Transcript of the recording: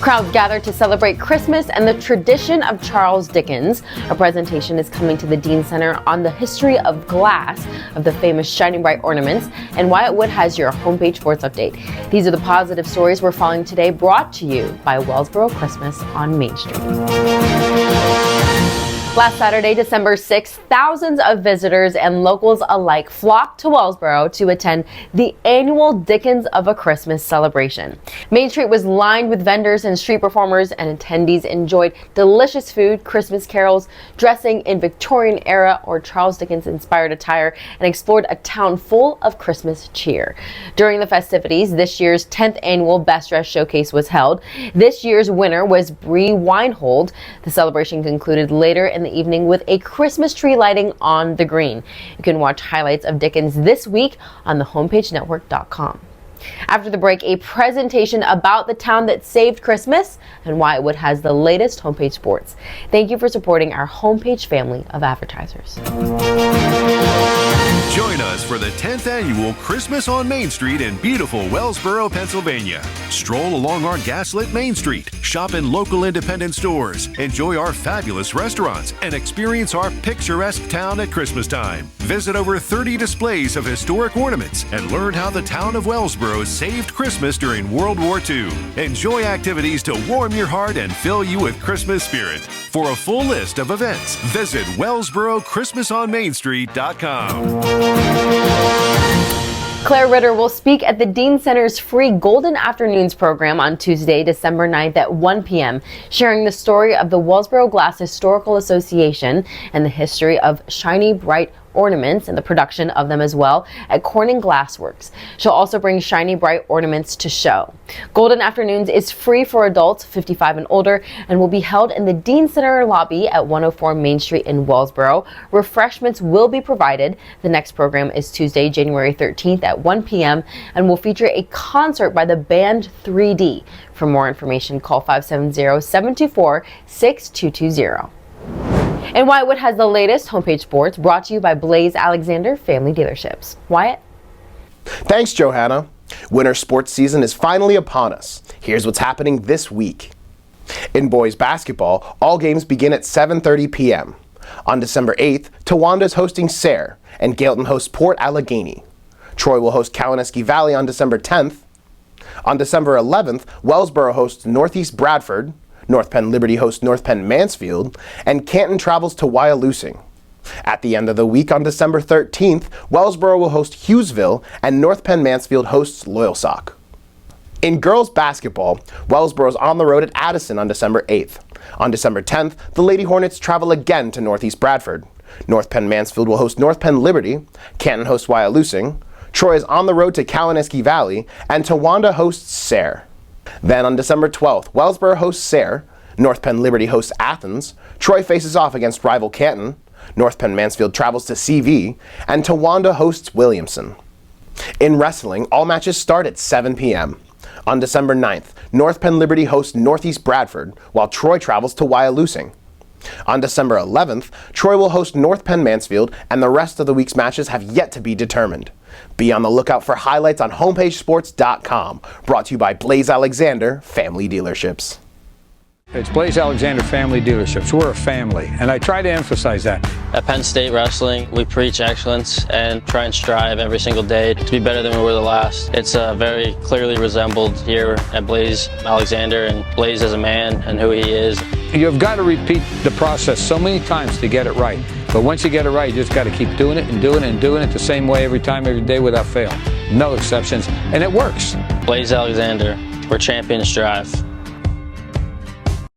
Crowds gather to celebrate Christmas and the tradition of Charles Dickens. A presentation is coming to the Deane Center on the history of glass of the famous Shiny Brite ornaments, and Wyatt Wood has your homepage sports update. These are the positive stories we're following today, brought to you by Wellsboro Christmas on Main Street. Last Saturday, December 6th, thousands of visitors and locals alike flocked to Wellsboro to attend the annual Dickens of a Christmas celebration. Main Street was lined with vendors and street performers, and attendees enjoyed delicious food, Christmas carols, dressing in Victorian era or Charles Dickens inspired attire, and explored a town full of Christmas cheer. During the festivities, this year's 10th annual Best Dress Showcase was held. This year's winner was Bree Weinhold. The celebration concluded later in the evening with a Christmas tree lighting on the green. You can watch highlights of Dickens this week on thehomepagenetwork.com. After the break, a presentation about the town that saved Christmas, and Wyatt Wood has the latest homepage sports. Thank you for supporting our homepage family of advertisers. Join us for the 10th annual Christmas on Main Street in beautiful Wellsboro, Pennsylvania. Stroll along our gaslit Main Street, shop in local independent stores, enjoy our fabulous restaurants, and experience our picturesque town at Christmas time. Visit over 30 displays of historic ornaments and learn how the town of Wellsboro saved Christmas during World War II. Enjoy activities to warm your heart and fill you with Christmas spirit. For a full list of events, visit WellsboroChristmasOnMainStreet.com. Claire Ritter will speak at the Deane Center's free Golden Afternoons program on Tuesday, December 9th at 1 p.m., sharing the story of the Wellsboro Glass Historical Association and the history of Shiny Brite ornaments and the production of them as well at Corning Glassworks. She'll also bring Shiny Brite ornaments to show. Golden Afternoons is free for adults 55 and older and will be held in the Deane Center lobby at 104 Main Street in Wellsboro. Refreshments will be provided. The next program is Tuesday, January 13th at 1 p.m. and will feature a concert by the band 3D. For more information, call 570-724-6220. And Wyatt Wood has the latest homepage sports, brought to you by Blaze Alexander Family Dealerships. Wyatt? Thanks, Johanna. Winter sports season is finally upon us. Here's what's happening this week. In boys basketball, all games begin at 7:30 p.m. On December 8th, Towanda is hosting Sayre, and Gailton hosts Port Allegheny. Troy will host Kawaneski Valley on December 10th. On December 11th, Wellsboro hosts Northeast Bradford, North Penn Liberty hosts North Penn Mansfield, and Canton travels to Wyalusing. At the end of the week on December 13th, Wellsboro will host Hughesville, and North Penn Mansfield hosts Loyalsock. In girls basketball, Wellsboro is on the road at Addison on December 8th. On December 10th, the Lady Hornets travel again to Northeast Bradford. North Penn Mansfield will host North Penn Liberty, Canton hosts Wyalusing, Troy is on the road to Kawaneski Valley, and Towanda hosts Sayre. Then on December 12th, Wellsboro hosts Sayre, North Penn Liberty hosts Athens, Troy faces off against rival Canton, North Penn Mansfield travels to CV, and Towanda hosts Williamson. In wrestling, all matches start at 7 p.m. On December 9th, North Penn Liberty hosts Northeast Bradford, while Troy travels to Wyalusing. On December 11th, Troy will host North Penn Mansfield, and the rest of the week's matches have yet to be determined. Be on the lookout for highlights on HomepageSports.com, brought to you by Blaze Alexander Family Dealerships. It's Blaze Alexander Family Dealerships. We're a family, and I try to emphasize that. At Penn State Wrestling, we preach excellence and try and strive every single day to be better than we were the last. It's very clearly resembled here at Blaze Alexander, and Blaze as a man and who he is. You've got to repeat the process so many times to get it right. But once you get it right, you just got to keep doing it and doing it and doing it the same way every time, every day without fail. No exceptions, and it works. Blaze Alexander, where champions strive.